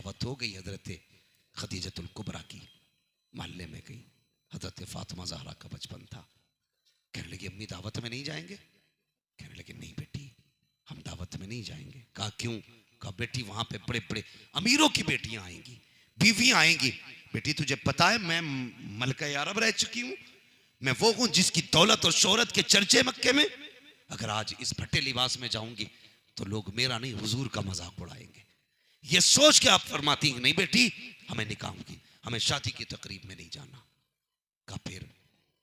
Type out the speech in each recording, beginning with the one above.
दावत हो गई हजरत खदीजतुल कुबरा की, मोहल्ले में गई। हजरत फातिमा ज़हरा का बचपन था। कहने लगी अम्मी दावत में नहीं जाएंगे? कहने लगे नहीं बेटी हम दावत में नहीं जाएंगे। कहा क्यों? कहा बेटी वहां पे बड़े बड़े अमीरों की बेटियां आएंगी, बीवियां आएंगी। बेटी तुझे पता है मैं मलका अरब रह चुकी हूं, मैं वो हूं जिसकी दौलत और शोहरत के चर्चे मक्के में। अगर आज इस फटे लिबास में जाऊंगी तो लोग मेरा नहीं हुजूर का मजाक उड़ाएंगे। ये सोच के आप फरमाती हैं नहीं बेटी हमें निकाह की, हमें शादी की तकरीब में नहीं जाना। का फिर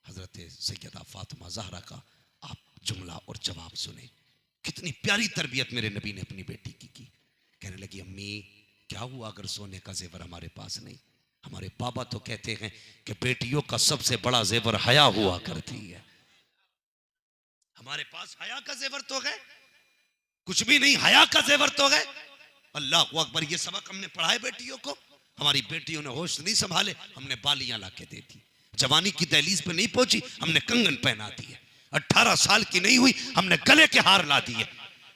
हजरत सैयदा फातिमा ज़हरा का आप जुमला और जवाब सुने, कितनी प्यारी तरबियत मेरे नबी ने अपनी बेटी की। कहने लगी अम्मी क्या हुआ अगर सोने का जेवर हमारे पास नहीं? हमारे पापा तो कहते हैं कि बेटियों का सबसे बड़ा जेवर हया हुआ करती है। हमारे पास हया का जेवर तो है कुछ भी नहीं, हया का जेवर तो है। अल्लाह अकबर, ये सबक हमने पढ़ाए बेटियों को। हमारी बेटियों ने होश नहीं संभाले, हमने बालियां लाके दे दी। जवानी की दहलीज पे नहीं पहुंची, हमने कंगन पहना दिए। 18 साल की नहीं हुई, हमने गले के हार ला दिए।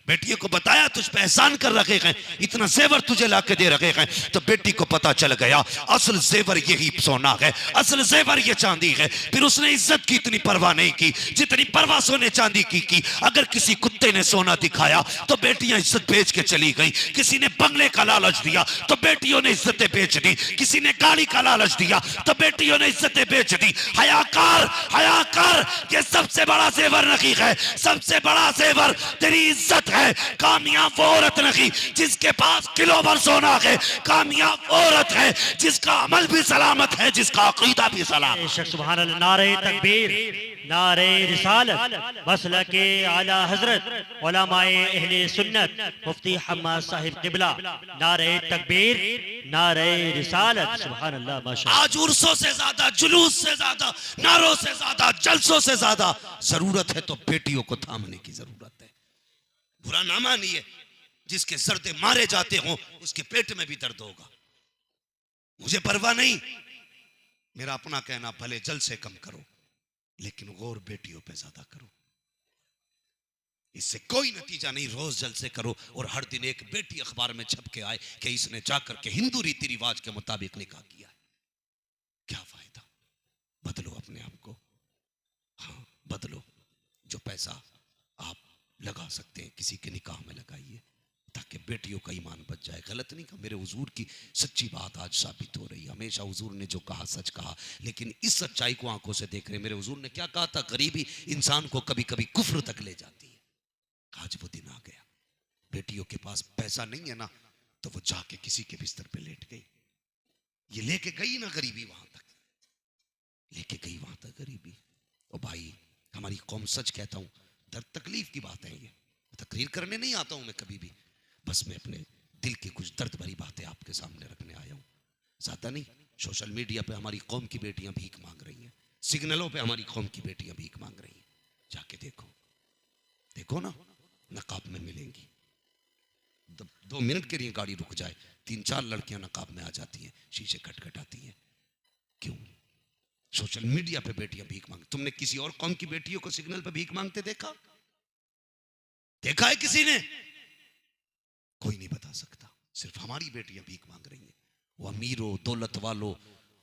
बेटियों को बताया तुझ पे एहसान कर रखे हैं, इतना जेवर तुझे लाके दे रखे हैं। तो बेटी को पता चल गया असल जेवर यही सोना है, असल जेवर ये चांदी है। फिर उसने इज्जत की इतनी परवाह नहीं की जितनी परवाह सोने चांदी की। अगर किसी कुत्ते ने सोना दिखाया तो बेटियां इज्जत बेच के चली गई। किसी ने बंगले का लालच दिया तो बेटियों ने इज्जतें बेच दी। किसी ने गाड़ी का लालच दिया तो बेटियों ने इज्जतें बेच दी। हयाकार हयाकार, ये सबसे बड़ा जेवर नहीं है, सबसे बड़ा जेवर तेरी इज्जत है। कामयाब वो औरत नहीं जिसके पास किलो भर सोना है, कामयाब औरत है जिसका अमल भी सलामत है, जिसका अकीदा भी सलामत है। सुभान अल्लाह। नारे तकबीर, नारे रिसालत, मसलके आला हजरत उलमाए अहले सुन्नत मुफ्ती हम्माद साहिब क़िबला। नारे तकबीर, नारे रिसालत। सुभान अल्लाह माशाअल्लाह। आज उर्सों से ज्यादा, जुलूस से ज्यादा, नारों से ज्यादा, जलसों से ज्यादा जरूरत है तो बेटियों को थामने की जरूरत है। बुरा ना मानिए, जिसके सर्दे मारे जाते हो उसके पेट में भी दर्द होगा। मुझे परवाह नहीं, मेरा अपना कहना भले जल से कम करो लेकिन गौर बेटियों पे ज्यादा करो। इससे कोई नतीजा नहीं, रोज जलसे करो और हर दिन एक बेटी अखबार में छप के आए कि इसने जाकर के हिंदू रीति रिवाज के मुताबिक निकाह किया है। क्या फायदा? बदलो अपने आप को, हाँ बदलो। जो पैसा आप लगा सकते हैं किसी के निकाह में लगाइए ताकि बेटियों का ईमान बच जाए। गलत नहीं कहा, मेरे हुजूर की सच्ची बात आज साबित हो रही है। हमेशा हुजूर ने जो कहा सच कहा, लेकिन इस सच्चाई को आंखों से देख रहे। मेरे हुजूर ने क्या कहा था? गरीबी इंसान को कभी कभी कुफ्र तक ले जाती है। आज वो दिन आ गया, बेटियों के पास पैसा नहीं है ना तो वो जाके किसी के बिस्तर पे लेट गई। ये लेके गई ना गरीबी, वहां तक लेके गई, वहां तक गरीबी। और भाई हमारी कौम, सच कहता हूं, दर्द तकलीफ की बात है। ये तकरीर करने नहीं आता हूं मैं कभी भी, बस मैं अपने दिल की कुछ दर्द भरी बातें आपके सामने रखने आया हूं, ज्यादा नहीं। सोशल मीडिया पे हमारी कौम की बेटियां भीख मांग रही हैं, सिग्नलों पे हमारी कौम की बेटियां भीख मांग रही हैं। जाके देखो, देखो ना, नकाब में मिलेंगी। 2 मिनट के लिए गाड़ी रुक जाए, 3-4 लड़कियां नकाब में आ जाती हैं, शीशे खटखटाती हैं। क्यों? सोशल मीडिया पे बेटियां भीख मांग। तुमने किसी और कौम की बेटियों को सिग्नल पे भीख मांगते देखा? देखा है किसी ने? कोई नहीं बता सकता। सिर्फ हमारी बेटियां भीख मांग रही हैं, वो अमीरों, दौलत वालों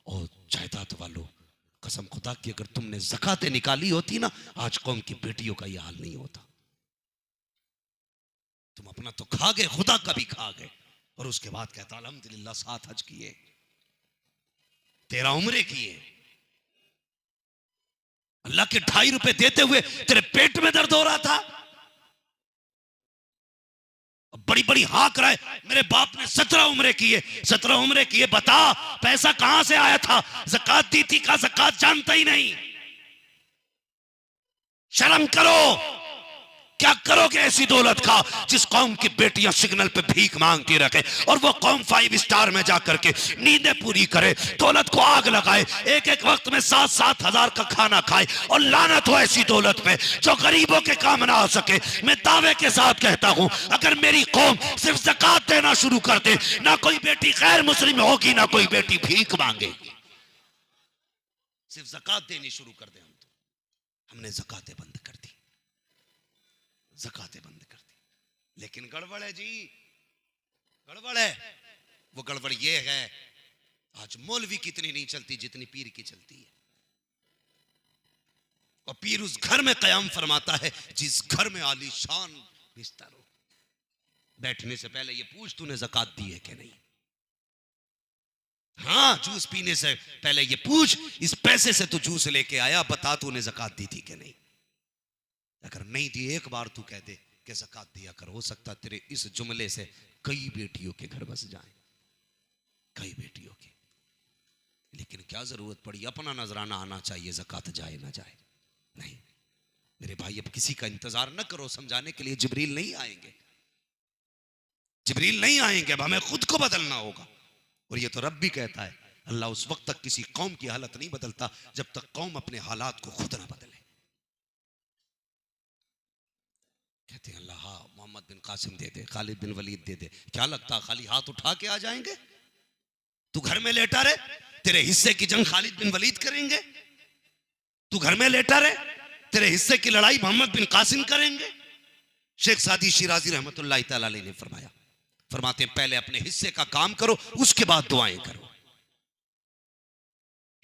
और जायदाद वालों। कसम खुदा की अगर तुमने ज़कातें निकाली होती ना, आज कौम की बेटियों का यह हाल नहीं होता। तुम अपना तो खा गए, खुदा का भी खा गए। और उसके बाद कहता अल्हम्दुलिल्लाह 7 हज किए, 13 उम्रे किए। अल्लाह के 2.5 रुपए देते हुए तेरे पेट में दर्द हो रहा था। बड़ी बड़ी हाँ कराए, मेरे बाप ने 17 उम्रे किए, 17 उम्रे किए। बता पैसा कहां से आया था? ज़कात दी थी का? ज़कात जानता ही नहीं। शर्म करो। क्या करोगे ऐसी दौलत का जिस कौम की बेटियां सिग्नल पे भीख मांगती रखे और वो कौम 5 स्टार में जाकर के नींदें पूरी करे, दौलत को आग लगाए, एक एक वक्त में 7-7 हजार का खाना खाए। और लानत हो ऐसी दौलत पे जो गरीबों के काम ना आ सके। मैं दावे के साथ कहता हूं, अगर मेरी कौम सिर्फ ज़कात देना शुरू कर दे, ना कोई बेटी गैर मुस्लिम होगी, ना कोई बेटी भीख मांगेगी। सिर्फ ज़कात देनी शुरू कर दे हम तो। हमने ज़कातें बंद कर दी, ज़कातें बंद कर दी। लेकिन गड़बड़ है जी, गड़बड़ है। वो गड़बड़ ये है, आज मौलवी की इतनी नहीं चलती जितनी पीर की चलती है। और पीर उस घर में कयाम फरमाता है जिस घर में आलीशान बिस्तर हो। बैठने से पहले ये पूछ तूने ज़कात दी है कि नहीं। हाँ, जूस पीने से पहले ये पूछ इस पैसे से तू जूस लेके आया, बता तूने ज़कात दी थी कि नहीं। अगर नहीं दी, एक बार तू कह दे कि ज़कात दिया कर, हो सकता तेरे इस जुमले से कई बेटियों के घर बस जाएं, कई बेटियों के। लेकिन क्या जरूरत पड़ी, अपना नजराना आना चाहिए, ज़कात जाए ना जाए। नहीं मेरे भाई, अब किसी का इंतजार न करो समझाने के लिए। जिब्रील नहीं आएंगे, जिब्रील नहीं आएंगे, अब हमें खुद को बदलना होगा। और ये तो रब भी कहता है, अल्लाह उस वक्त तक किसी कौम की हालत नहीं बदलता जब तक कौम अपने हालात को खुद ना बदले। कहते हैं अल्लाह हाँ मोहम्मद बिन कासिम दे दे, खालिद बिन वलीद दे दे। क्या लगता खाली हाथ उठा के आ जाएंगे? तू घर में लेटा रहे, तेरे हिस्से की जंग खालिद बिन वलीद करेंगे। तू घर में लेटा रहे, तेरे हिस्से की लड़ाई मोहम्मद बिन कासिम करेंगे। शेख सादी शिराजी रहमतुल्लाह तआला अलैह ने फरमाया, फरमाते हैं पहले अपने हिस्से का काम करो, उसके बाद दुआएं करो।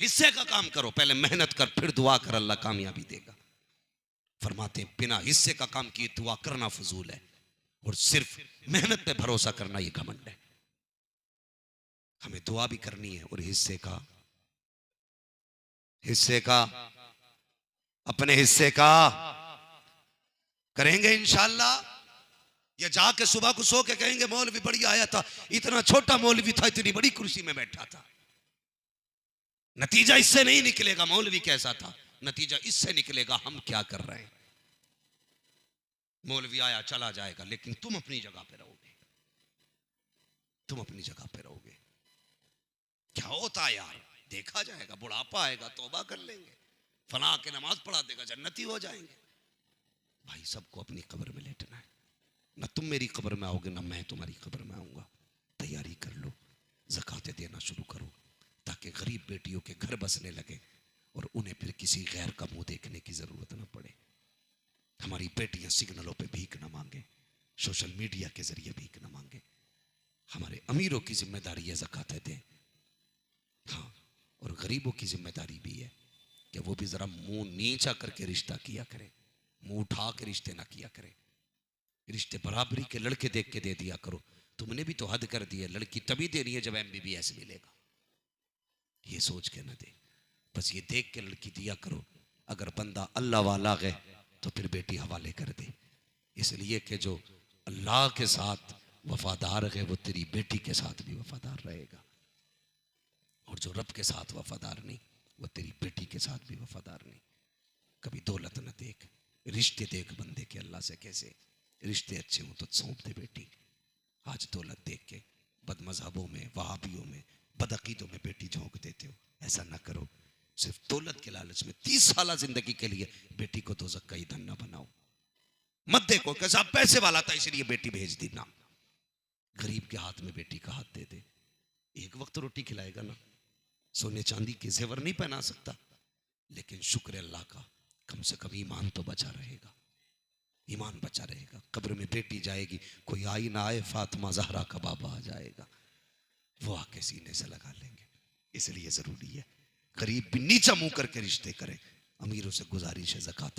हिस्से का काम करो, पहले मेहनत कर, फिर दुआ कर, अल्लाह कामयाबी देगा। फरमाते हैं बिना हिस्से का काम किए दुआ करना फजूल है, और सिर्फ मेहनत पे भरोसा करना ये घमंड है। हमें दुआ भी करनी है, और हिस्से का अपने हिस्से का करेंगे इंशाअल्लाह। या जाके सुबह को सो के कहेंगे मौलवी बढ़िया आया था, इतना छोटा मौलवी था, इतनी बड़ी कुर्सी में बैठा था। नतीजा इससे नहीं निकलेगा मौलवी कैसा था, नतीजा इससे निकलेगा हम क्या कर रहे हैं। मौलवी आया चला जाएगा, लेकिन तुम अपनी जगह पे रहोगे, तुम अपनी जगह पे रहोगे। क्या होता है यार, देखा जाएगा। बुढ़ापा आएगा तौबा कर लेंगे, फला के नमाज पढ़ा देगा जन्नती हो जाएंगे। भाई सबको अपनी कब्र में लेटना है, ना तुम मेरी कब्र में आओगे ना मैं तुम्हारी कब्र में आऊंगा। तैयारी कर लो, ज़कातें देना शुरू करो, ताकि गरीब बेटियों के घर बसने लगे और उन्हें फिर किसी गैर का मुंह देखने की जरूरत ना पड़े। हमारी बेटियां सिग्नलों पे भीख ना मांगे, सोशल मीडिया के जरिए भीख ना मांगे। हमारे अमीरों की जिम्मेदारी है ज़कातें दें, हाँ, और गरीबों की जिम्मेदारी भी है कि वो भी जरा मुंह नीचा करके रिश्ता किया करें, मुंह उठा के रिश्ते ना किया करें। रिश्ते बराबरी के लड़के देख के दे दिया करो। तुमने भी तो हद कर दी है, लड़की तभी देनी है जब MBBS मिलेगा, ये सोच के ना दे, बस ये देख के लड़की दिया करो। अगर बंदा अल्लाह वाला है तो फिर बेटी हवाले कर दे, इसलिए कि जो अल्लाह के साथ वफादार है वो तेरी बेटी के साथ भी वफादार रहेगा, और जो रब के साथ वफादार नहीं वो तेरी बेटी के साथ भी वफादार नहीं। कभी दौलत न देख, रिश्ते देख बंदे के अल्लाह से। कैसे रिश्ते अच्छे हों तो सौंप दे बेटी। आज दौलत देख के बदमज़हबों में, वहाबियों में, बदअकीदों में बेटी झोंक देते हो, ऐसा ना करो। सिर्फ दौलत के लालच में 30 साल जिंदगी के लिए बेटी को दोज़ख का ईंधन ना बनाओ। मत देखो कैसा पैसे वाला था इसलिए बेटी भेज दी, ना। गरीब के हाथ में बेटी का हाथ दे दे, एक वक्त रोटी खिलाएगा ना, सोने चांदी के जेवर नहीं पहना सकता, लेकिन शुक्र अल्लाह का, कम से कम ईमान तो बचा रहेगा, ईमान बचा रहेगा। कब्र में बेटी जाएगी, कोई आई ना आए, फातिमा ज़हरा का बाबा आ जाएगा, वो आके सीने से लगा लेंगे। इसलिए जरूरी है गरीब भी नीचा मुंह करके रिश्ते करें। अमीरों से गुजारिश है ज़कात